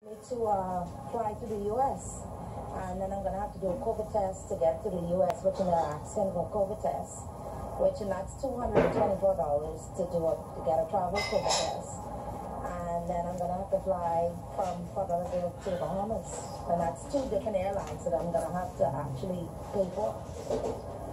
To fly to the U.S. and then I'm going to have to do a COVID test to get to the U.S., which is an accidental COVID test, and that's $224 to get a travel COVID test. And then I'm going to have to fly from Fort Lauderdale to the Bahamas, and that's 2 different airlines that I'm going to have to actually pay for.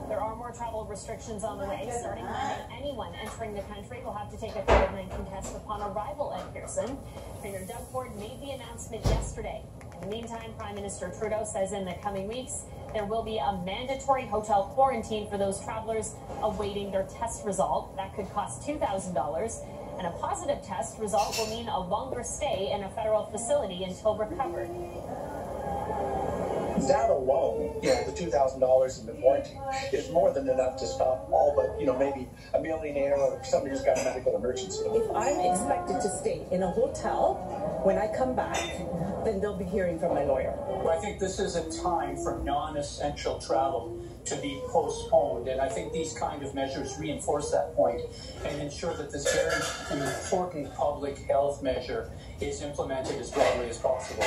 There are more travel restrictions on the way, starting Monday. Anyone entering the country will have to take a COVID-19 test upon arrival at Pearson. Premier Doug Ford made the announcement yesterday. In the meantime, Prime Minister Trudeau says in the coming weeks, there will be a mandatory hotel quarantine for those travelers awaiting their test result. That could cost $2,000. And a positive test result will mean a longer stay in a federal facility until recovered. That alone, the $2,000 in the quarantine is more than enough to stop all but, maybe a millionaire or somebody who's got a medical emergency. If I'm expected to stay in a hotel when I come back, then they'll be hearing from my lawyer. Well, I think this is a time for non-essential travel to be postponed, and I think these kind of measures reinforce that point and ensure that this very important public health measure is implemented as broadly as possible.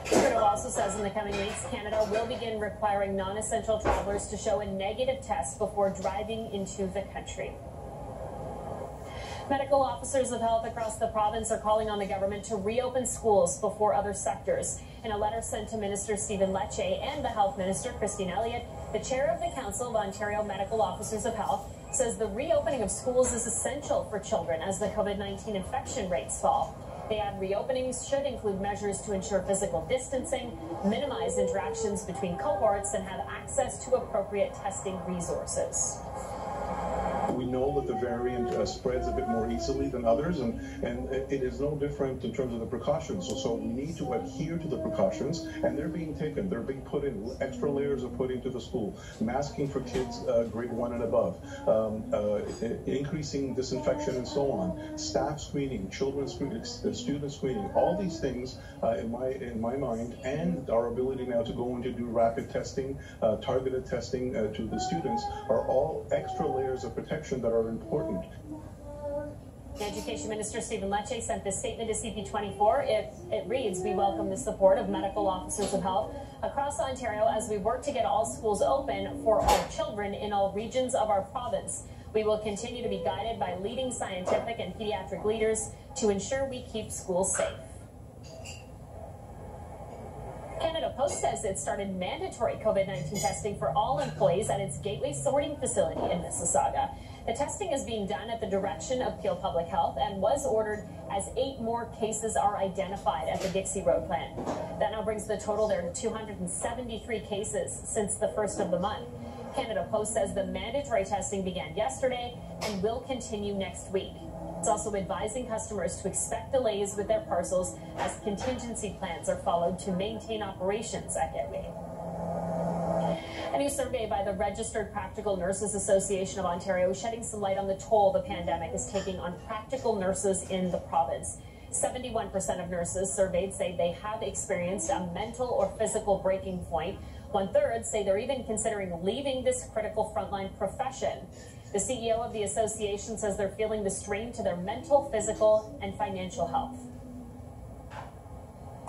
Trudeau also says in the coming weeks, Canada will begin requiring non-essential travelers to show a negative test before driving into the country. Medical officers of health across the province are calling on the government to reopen schools before other sectors. In a letter sent to Minister Stephen Lecce and the Health Minister, Christine Elliott, the chair of the Council of Ontario Medical Officers of Health says the reopening of schools is essential for children as the COVID-19 infection rates fall. They add reopenings should include measures to ensure physical distancing, minimize interactions between cohorts, and have access to appropriate testing resources. We know that the variant spreads a bit more easily than others, and it is no different in terms of the precautions. So we need to adhere to the precautions, and they're being taken. They're being put in. Extra layers are put into the school. Masking for kids grade 1 and above. Increasing disinfection and so on. Staff screening, children screening, student screening. All these things, in my mind, and our ability now to go in to do rapid testing, targeted testing to the students, are all extra layers of protection that are important. Education Minister Stephen Lecce sent this statement to CP24. It reads, "We welcome the support of medical officers of health across Ontario as we work to get all schools open for all children in all regions of our province. We will continue to be guided by leading scientific and pediatric leaders to ensure we keep schools safe." Canada Post says it started mandatory COVID-19 testing for all employees at its Gateway sorting facility in Mississauga. The testing is being done at the direction of Peel Public Health and was ordered as 8 more cases are identified at the Dixie Road plant. That now brings the total there to 273 cases since the 1st of the month. Canada Post says the mandatory testing began yesterday and will continue next week. It's also advising customers to expect delays with their parcels as contingency plans are followed to maintain operations at Gateway. A new survey by the Registered Practical Nurses Association of Ontario is shedding some light on the toll the pandemic is taking on practical nurses in the province. 71% of nurses surveyed say they have experienced a mental or physical breaking point. 1/3 say they're even considering leaving this critical frontline profession. The CEO of the association says they're feeling the strain to their mental, physical, and financial health.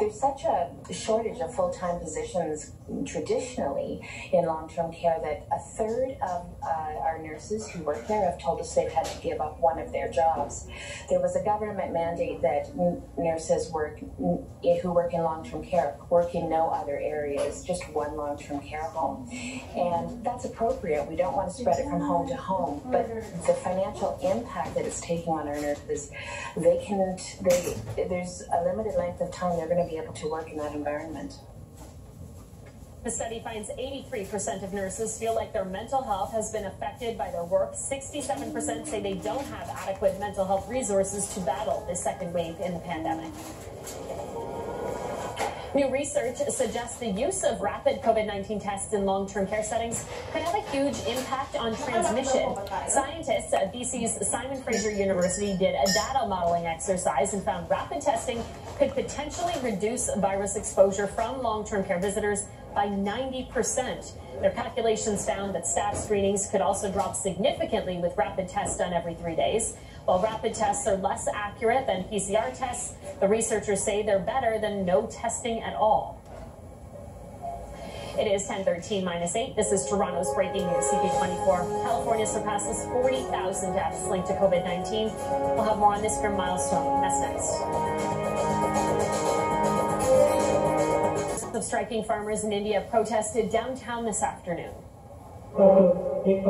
There's such a shortage of full-time positions traditionally in long-term care that 1/3 of our nurses who work there have told us they've had to give up one of their jobs. There was a government mandate that nurses who work in long-term care work in no other areas, just one long-term care home. And that's appropriate. We don't want to spread it from home to home, but the financial impact that it's taking on our nurses, there's a limited length of time they're going to be able to work in that environment. The study finds 83% of nurses feel like their mental health has been affected by their work. 67% say they don't have adequate mental health resources to battle the second wave in the pandemic. New research suggests the use of rapid COVID-19 tests in long-term care settings could have a huge impact on transmission. Scientists at BC's Simon Fraser University did a data modeling exercise and found rapid testing could potentially reduce virus exposure from long-term care visitors by 90%. Their calculations found that staff screenings could also drop significantly with rapid tests done every 3 days. While rapid tests are less accurate than PCR tests, the researchers say they're better than no testing at all. It is 10:13 minus 8. This is Toronto's breaking news, CP24. California surpasses 40,000 deaths linked to COVID-19. We'll have more on this grim milestone. That's next. Of striking farmers in India protested downtown this afternoon. They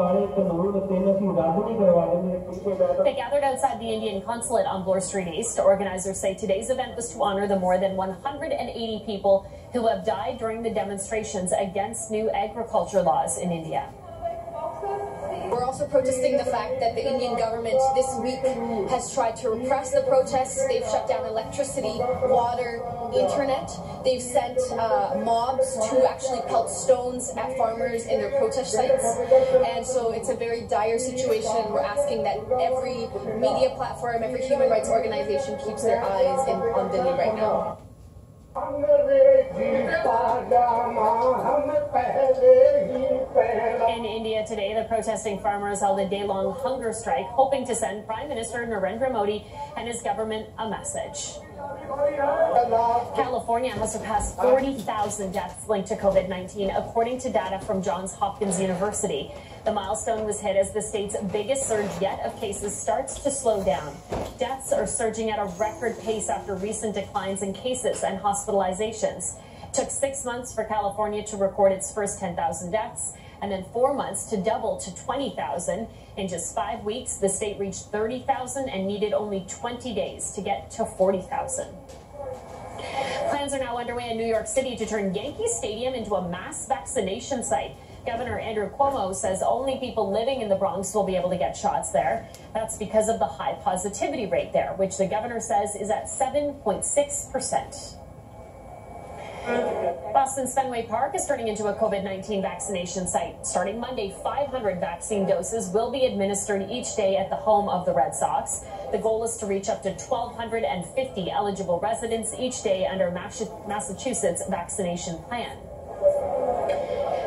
gathered outside the Indian consulate on Bloor Street East. Organizers say today's event was to honor the more than 180 people who have died during the demonstrations against new agriculture laws in India. We're also protesting the fact that the Indian government this week has tried to repress the protests. They've shut down electricity, water, internet. They've sent mobs to actually pelt stones at farmers in their protest sites. And so it's a very dire situation. We're asking that every media platform, every human rights organization keeps their eyes on Delhi right now. In India today, the protesting farmers held a day-long hunger strike, hoping to send Prime Minister Narendra Modi and his government a message. California has surpassed 40,000 deaths linked to COVID-19, according to data from Johns Hopkins University. The milestone was hit as the state's biggest surge yet of cases starts to slow down. Deaths are surging at a record pace after recent declines in cases and hospitalizations. It took 6 months for California to record its first 10,000 deaths, and then 4 months to double to 20,000. In just 5 weeks, the state reached 30,000 and needed only 20 days to get to 40,000. Plans are now underway in New York City to turn Yankee Stadium into a mass vaccination site. Governor Andrew Cuomo says only people living in the Bronx will be able to get shots there. That's because of the high positivity rate there, which the governor says is at 7.6%. Boston's Fenway Park is turning into a COVID-19 vaccination site. Starting Monday, 500 vaccine doses will be administered each day at the home of the Red Sox. The goal is to reach up to 1,250 eligible residents each day under Massachusetts' vaccination plan.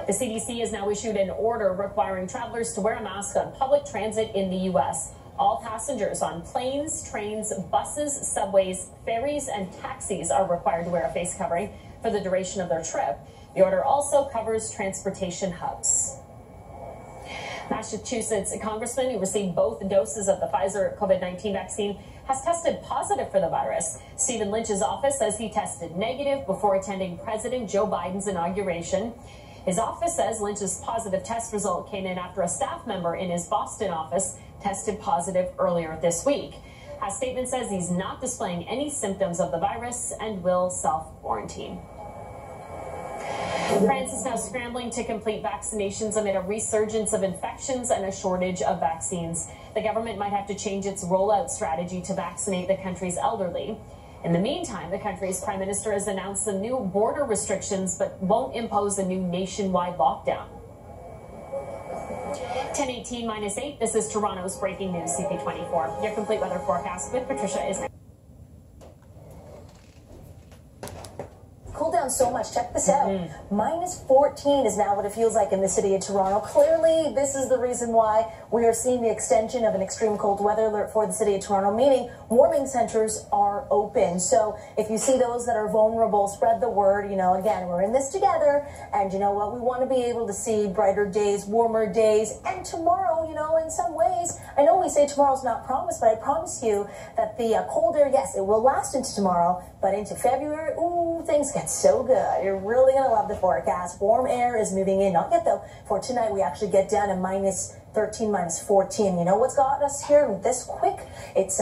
The CDC has now issued an order requiring travelers to wear a mask on public transit in the U.S. All passengers on planes, trains, buses, subways, ferries, and taxis are required to wear a face covering for the duration of their trip. The order also covers transportation hubs. Massachusetts congressman who received both doses of the Pfizer COVID-19 vaccine has tested positive for the virus. Stephen Lynch's office says he tested negative before attending President Joe Biden's inauguration. His office says Lynch's positive test result came in after a staff member in his Boston office tested positive earlier this week. A statement says he's not displaying any symptoms of the virus and will self-quarantine. France is now scrambling to complete vaccinations amid a resurgence of infections and a shortage of vaccines. The government might have to change its rollout strategy to vaccinate the country's elderly. In the meantime, the country's prime minister has announced some new border restrictions but won't impose a new nationwide lockdown. 10:18 minus 8. This is Toronto's breaking news, CP24. Your complete weather forecast with Patricia is next. Cool down so much. Check this out. Minus 14 is now what it feels like in the city of Toronto. Clearly, this is the reason why we are seeing the extension of an extreme cold weather alert for the city of Toronto, meaning warming centers are open. So if you see those that are vulnerable, spread the word. You know, again, we're in this together. And you know what? We want to be able to see brighter days, warmer days. And tomorrow, you know, in some ways, I know we say tomorrow's not promised, but I promise you that the cold air, yes, it will last into tomorrow, but into February, ooh, things get so good. You're really going to love the forecast. Warm air is moving in. Not yet, though. For tonight, we actually get down to minus 13, minus 14. You know what's got us here this quick? It's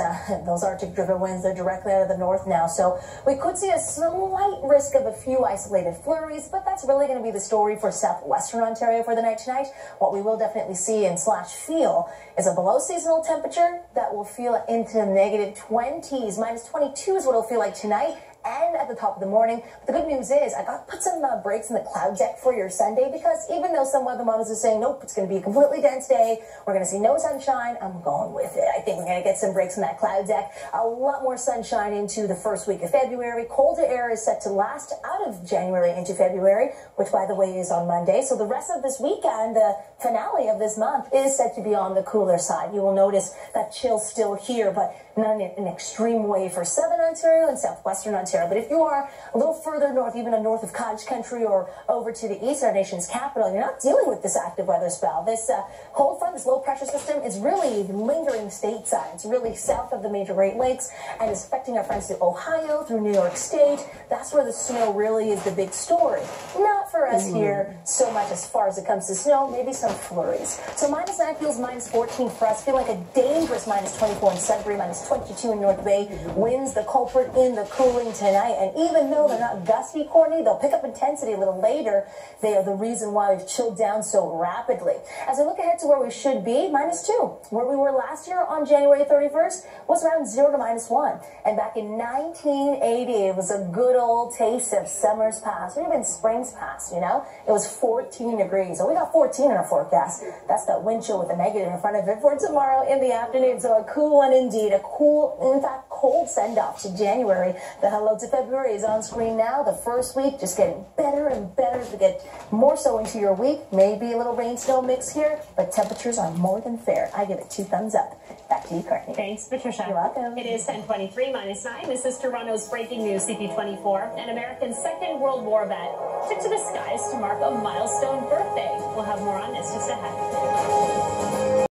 those Arctic-driven winds. They're directly out of the north now. So we could see a slight risk of a few isolated flurries, but that's really going to be the story for southwestern Ontario for the night tonight. What we will definitely see and feel is a below seasonal temperature that will feel into the negative 20s. Minus 22 is what it'll feel like tonight. and at the top of the morning. But the good news is I got to put some breaks in the cloud deck for your Sunday, because even though some weather models are saying, nope, it's going to be a completely dense day, we're going to see no sunshine, I'm going with it. I think we're going to get some breaks in that cloud deck. A lot more sunshine into the first week of February. Colder air is set to last out of January into February, which, by the way, is on Monday. So the rest of this weekend, the finale of this month, is said to be on the cooler side. You will notice that chill still here, but not in an extreme way for southern Ontario and southwestern Ontario. But if you are a little further north, even north of Cottage Country or over to the east, our nation's capital, you're not dealing with this active weather spell. This cold front, this low pressure system, is really lingering stateside. It's really south of the major Great Lakes and is affecting our friends through Ohio, through New York State. That's where the snow really is the big story. Not for us here so much as far as it comes to snow, maybe some flurries. So -9 feels -14 for us. Feel like a dangerous -24 in Sudbury, -22 in North Bay. Winds the culprit in the cooling tonight. And even though they're not gusty, Courtney, they'll pick up intensity a little later. They are the reason why we've chilled down so rapidly. As we look ahead to where we should be, -2. Where we were last year on January 31st was around 0 to -1. And back in 1980, it was a good old taste of summer's past, or even spring's past, you know? It was 14 degrees. So we got 14 in our forecast. That's that wind chill with a negative in front of it for tomorrow in the afternoon. So a cool one indeed. A cool, in fact, cold send-off to January. The hello to February is on screen now. The first week just getting better and better to get more so into your week. Maybe a little rain-snow mix here, but temperatures are more than fair. I give it 2 thumbs up. Back to you, Courtney. Thanks, Patricia. You're welcome. It is 10:23 -9. This is Toronto's breaking news. CP24. An American Second World War vet took to the skies to mark a milestone birthday. We'll have more on this just ahead.